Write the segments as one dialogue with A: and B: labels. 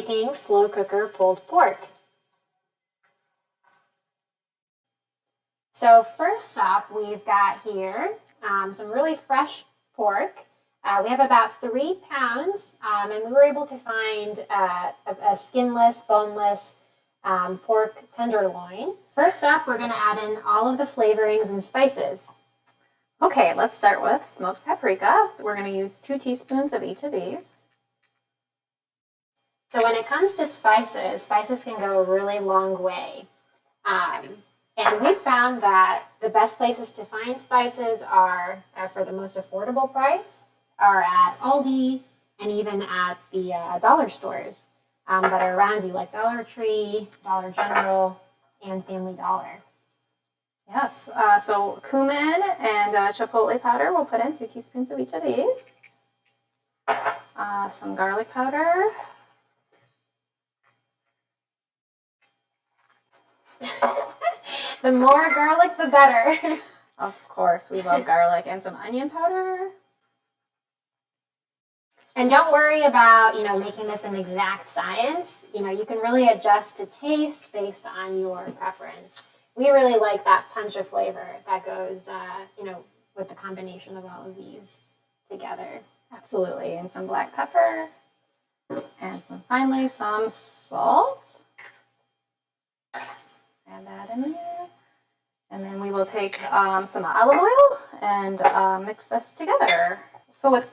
A: making slow cooker pulled pork. So first up, we've got here some really fresh pork. We have about 3 pounds, and we were able to find a skinless, boneless pork tenderloin. First up, we're going to add in all of the flavorings and spices.
B: Okay, let's start with smoked paprika. So we're going to use 2 teaspoons of each of these.
A: So when it comes to spices, spices can go a really long way. And we found that the best places to find spices are, for the most affordable price, are at Aldi and even at the dollar stores that are around you, like Dollar Tree, Dollar General, and Family Dollar.
B: Yes, so cumin and chipotle powder, we'll put in 2 teaspoons of each of these. Some garlic powder.
A: The more garlic, the better.
B: Of course, we love garlic. And some onion powder.
A: And don't worry about, making this an exact science. You can really adjust to taste based on your preference. We really like that punch of flavor that goes, with the combination of all of these together.
B: Absolutely. And some black pepper. And finally, some salt. Add that in there. And then we will take some olive oil and mix this together. So with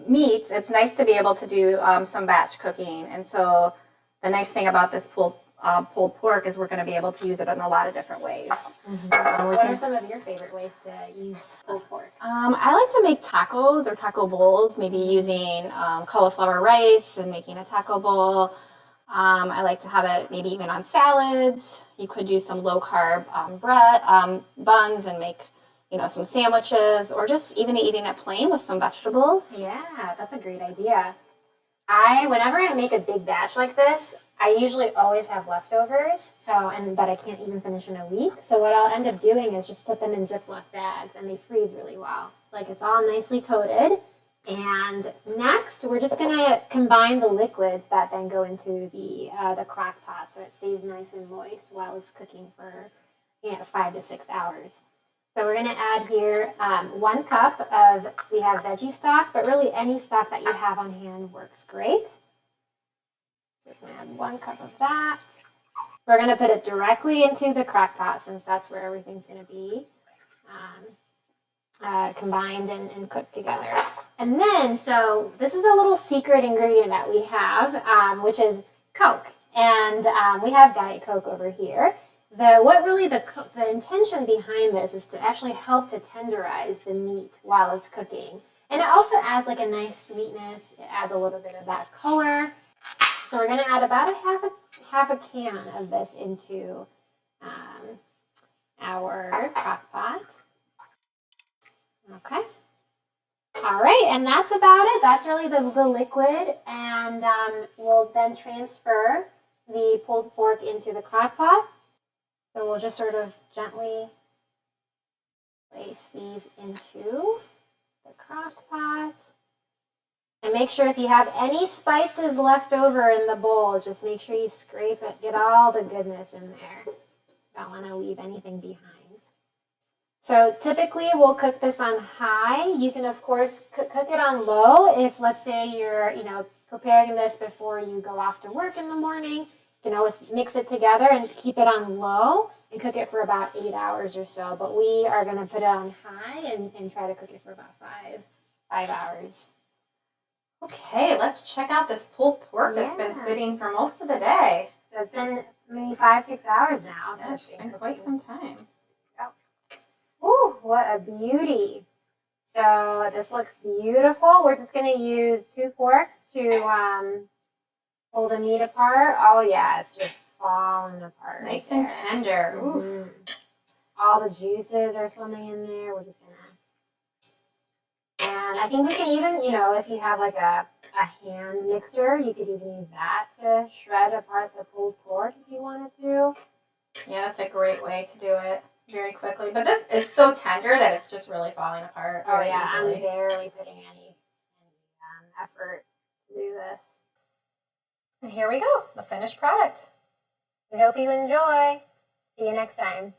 B: meats, it's nice to be able to do some batch cooking. And so the nice thing about this pulled pork is we're going to be able to use it in a lot of different ways.
A: Mm-hmm. What are some of your favorite ways to use pulled pork?
B: I like to make tacos or taco bowls, maybe using cauliflower rice and making a taco bowl. I like to have it maybe even on salads. You could do some low-carb bread buns and make, some sandwiches, or just even eating it plain with some vegetables.
A: Yeah, that's a great idea. Whenever I make a big batch like this, I usually always have leftovers, that I can't even finish in a week. So what I'll end up doing is just put them in Ziploc bags, and they freeze really well. Like, it's all nicely coated. And next, we're just going to combine the liquids that then go into the crock pot so it stays nice and moist while it's cooking for 5 to 6 hours. So we're going to add here 1 cup of, we have veggie stock, but really any stock that you have on hand works great. Just going to add 1 cup of that. We're going to put it directly into the crock pot since that's where everything's going to be combined and cooked together. And then, so this is a little secret ingredient that we have, which is Coke. And we have Diet Coke over here. The intention behind this is to actually help to tenderize the meat while it's cooking. And it also adds like a nice sweetness. It adds a little bit of that color. So we're going to add about half a can of this into our crock pot. Okay. All right, and that's about it. That's really the liquid, and we'll then transfer the pulled pork into the crock pot. So we'll just sort of gently place these into the crock pot. And make sure if you have any spices left over in the bowl, just make sure you scrape it, get all the goodness in there. Don't want to leave anything behind. So typically we'll cook this on high. You can of course cook it on low if, let's say, you're preparing this before you go off to work in the morning. You can always mix it together and keep it on low and cook it for about 8 hours or so. But we are going to put it on high and try to cook it for about 5 hours.
B: Okay, let's check out this pulled pork that's been sitting for most of the day.
A: So it's been maybe 5-6 hours now.
B: Yes, it's been quite some time.
A: Ooh, what a beauty. So this looks beautiful. We're just going to use 2 forks to pull the meat apart. Oh yeah, it's just falling apart.
B: Nice and tender.
A: Mm-hmm. All the juices are swimming in there. We're just going to... And I think we can even, if you have like a hand mixer, you could even use that to shred apart the pulled pork if you wanted to.
B: Yeah, that's a great way to do it. Very quickly, but it's so tender that it's just really falling apart.
A: Oh yeah,
B: easily.
A: I'm barely putting any effort to do this.
C: And here we go, the finished product.
A: We hope you enjoy. See you next time.